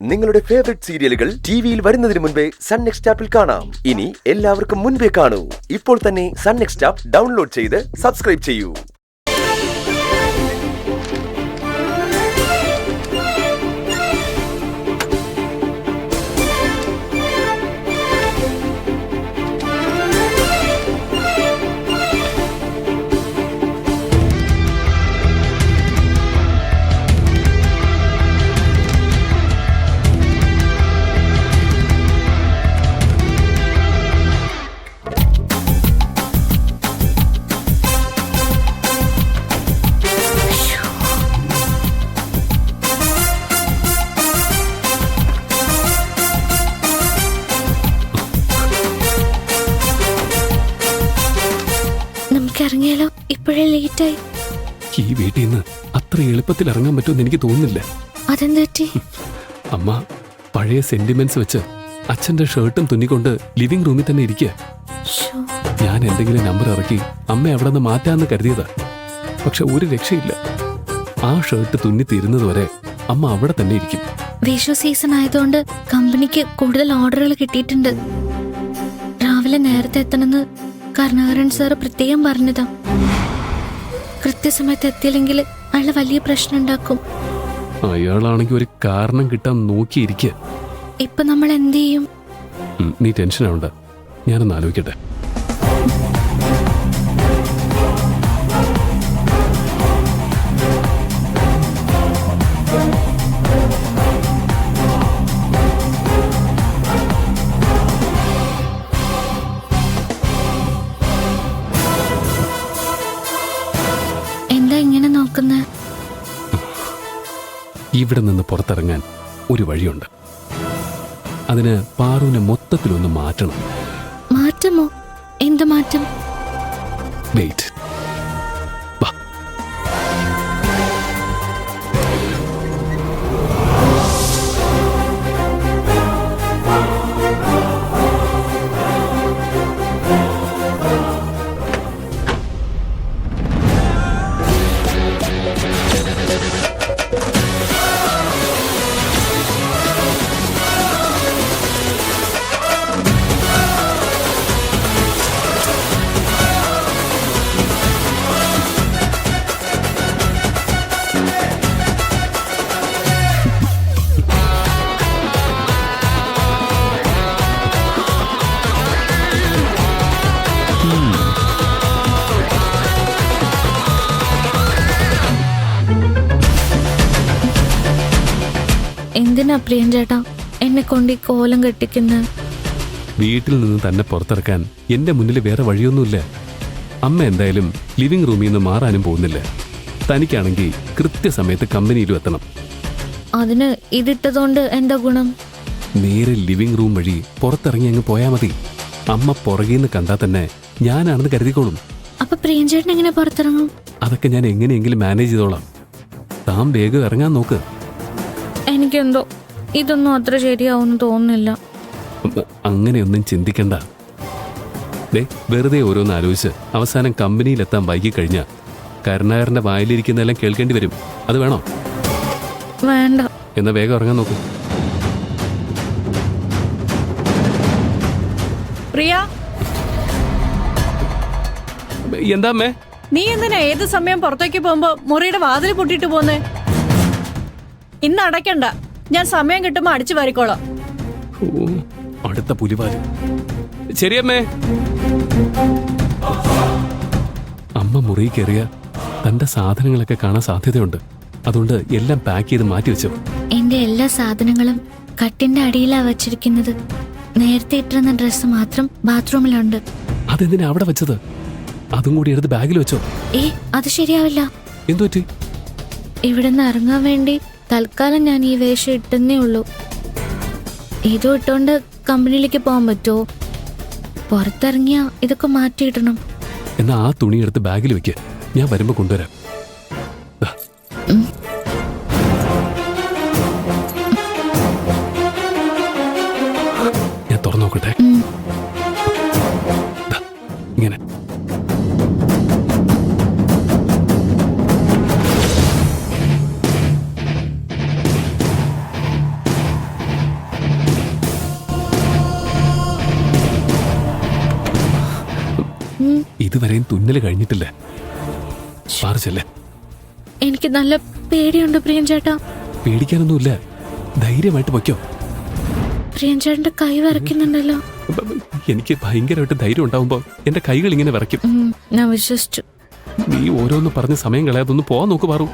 നിങ്ങളുടെ ഫേവറേറ്റ് സീരിയലുകൾ ടിവിയിൽ വരുന്നതിന് മുൻപേ സൺ നെക്സ്റ്റ് ആപ്പിൽ കാണാം. ഇനി എല്ലാവർക്കും മുൻപേ കാണൂ. ഇപ്പോൾ തന്നെ സൺ നെക്സ്റ്റ് ആപ്പ് ഡൗൺലോഡ് ചെയ്ത് സബ്സ്ക്രൈബ് ചെയ്യൂ. ഇറങ്ങിയാലോ? ഇപ്പോഴേ ലേറ്റായി. ഈ വീട്ടിൽ നിന്ന് അത്ര എളുപ്പത്തിൽ ഇറങ്ങാൻ പറ്റുമെന്ന് എനിക്ക് തോന്നുന്നില്ല. അതെന്താ പറ്റി? അമ്മ പഴയ സെന്റിമെന്റ്സ് വെച്ച് അച്ഛന്റെ ഷർട്ടും തുന്നിക്കൊണ്ട് ലിവിംഗ് റൂമിൽ തന്നെ ഇരിക്കുക. ഞാൻ എന്തെങ്കിലും നമ്പർ ഇറക്കി അമ്മ അവിടെ നിന്ന് മാറ്റാന്ന് കരുതിയതാ. പക്ഷെ ഒരു രക്ഷയില്ല. ആ ഷർട്ട് തുന്നി തീരുന്നത് വരെ അമ്മ അവിടെ തന്നെ ഇരിക്കും. വിഷു സീസൺ ആയതുകൊണ്ട് കമ്പനിക്ക് കൂടുതൽ ഓർഡറുകൾ കിട്ടിയിട്ടുണ്ട്. രാവിലെ നേരത്തെ എത്തണമെന്ന് കരുണാകരൻ സാറ് പ്രത്യേകം പറഞ്ഞതാ. കൃത്യസമയത്ത് എത്തിയില്ലെങ്കിൽ അയാൾ വലിയ പ്രശ്നം ഉണ്ടാക്കും. അയാളാണെങ്കിൽ ഒരു കാരണം കിട്ടാൻ നോക്കിയിരിക്കുക. ഇപ്പൊ നമ്മൾ എന്ത് ചെയ്യും? നീ ടെൻഷൻ ആവണ്ട, ഞാനൊന്ന് ആലോചിക്കട്ടെ. ഇങ്ങനെ നോക്കുന്ന ഇവിടെ നിന്ന് പുറത്തിറങ്ങാൻ ഒരു വഴിയുണ്ട്. അതിന് പാറുവിനെ മൊത്തത്തിലൊന്ന് മാറ്റണം. മാറ്റമോ? എന്ത് മാറ്റം? വെയിറ്റ്. എന്തിനാ പ്രിയൻ ചേട്ടാ എന്നെ കൊണ്ട് ഈ കോലം കെട്ടിക്കുന്ന? വീട്ടിൽ നിന്ന് തന്നെ പുറത്തിറക്കാൻ എന്റെ മുന്നിൽ വേറെ വഴിയൊന്നുമില്ല. അമ്മ എന്തായാലും ലിവിംഗ് റൂമിൽ നിന്ന് മാറാനും പോകുന്നില്ല. തനിക്കാണെങ്കിൽ കൃത്യസമയത്ത് കമ്പനിയിലും എത്തണം. അതിന് ഇതിട്ടതുകൊണ്ട് എന്താ ഗുണം? നേരെ ലിവിംഗ് റൂം വഴി പുറത്തിറങ്ങി അങ്ങ് പോയാ മതി. അമ്മ പുറകേന്ന് കണ്ടാൽ തന്നെ ഞാനാണെന്ന് കരുതിക്കോളും. അപ്പൊ പ്രിയൻ ചേട്ടൻ എങ്ങനെ പുറത്തിറങ്ങും? അതൊക്കെ ഞാൻ എങ്ങനെയെങ്കിലും മാനേജ് ചെയ്തോളാം. താൻ വേഗം ഇറങ്ങാൻ നോക്ക്. എനിക്കെന്തോ ഇതൊന്നും അത്ര ശരിയാവുമെന്ന് തോന്നുന്നില്ല. അങ്ങനെയൊന്നും ചിന്തിക്കണ്ട. വെറുതെ ഓരോന്ന് ആലോചിച്ച് അവസാനം കമ്പനിയിലെത്താൻ വൈകിക്കഴിഞ്ഞാൽ കരുണാകരന്റെ വായിലിരിക്കുന്നതെല്ലാം കേൾക്കേണ്ടി വരും. അത് വേണോ? വേണ്ട. എന്നാ വേഗം ഇറങ്ങാൻ നോക്ക്. പ്രിയ, എന്താ അമ്മേ? നീ എന്തിനാ ഏത് സമയം പുറത്തേക്ക് പോകുമ്പോ മുറിയുടെ വാതിൽ പൊട്ടിട്ട് പോന്നേ? ഇന്ന് അടയ്ക്കണ്ട, ഞാൻ സമയം കിട്ടുമ്പോ അടിച്ചു വാരിക്കോളാം. അടുത്ത പുലിവാല്. ശരിയമ്മേ. അമ്മ മുറി കയറിയ തന്റെ സാധനങ്ങളൊക്കെ കാണാൻ സാധ്യതയുണ്ട്. അതുകൊണ്ട് എല്ലാം പാക്ക് ചെയ്ത് മാറ്റി വെച്ചു. എന്റെ എല്ലാ സാധനങ്ങളും കട്ടിന്റെ അടിയിലാ വച്ചിരിക്കുന്നത്. നേരത്തെ ഇട്ടിരുന്ന ഡ്രസ്സ് മാത്രം ബാത്റൂമിലുണ്ട്. അതെന്തിനാ അവിടെ വെച്ചത്? അതും കൂടി എടുത്ത് ബാഗിൽ വെച്ചോ? അത് ശരിയാവില്ല. എന്തു പറ്റി? ഇവിടുന്ന് ഇറങ്ങാൻ വേണ്ടി തൽക്കാലം ഞാൻ ഈ വേഷം ഇട്ടെന്നേ ഉള്ളൂ. ഇതും ഇട്ടോണ്ട് കമ്പനിയിലേക്ക് പോകാൻ പറ്റുമോ? പുറത്തിറങ്ങിയാ ഇതൊക്കെ മാറ്റിയിടണം. എന്നാ ആ തുണി എടുത്ത് ബാഗിൽ വെക്ക്, ഞാൻ വരുമ്പോ കൊണ്ടുവരാം. ഞാൻ തുറന്നു നോക്കട്ടെ. ഇങ്ങനെ ഇതുവരെയും തുന്നല് കഴിഞ്ഞിട്ടില്ല. പാറിച്ചല്ലേ. എനിക്ക് നല്ല പേടിയുണ്ട് പ്രിയൻ ചേട്ടാ. പേടിക്കാനൊന്നുമില്ല, ധൈര്യമായിട്ട് വയ്ക്കോ. പ്രിയൻ ചേട്ടന്റെ കൈ വരയ്ക്കുന്നുണ്ടല്ലോ. എനിക്ക് ഭയങ്കരമായിട്ട് ധൈര്യം ഉണ്ടാവുമ്പോ എന്റെ കൈകൾ ഇങ്ങനെ വിറയ്ക്കും. ഞാൻ വിശ്വസിച്ചു. നീ ഓരോന്ന് പറഞ്ഞ് സമയം കളയാതൊന്ന് പോവാൻ നോക്ക് പാറു.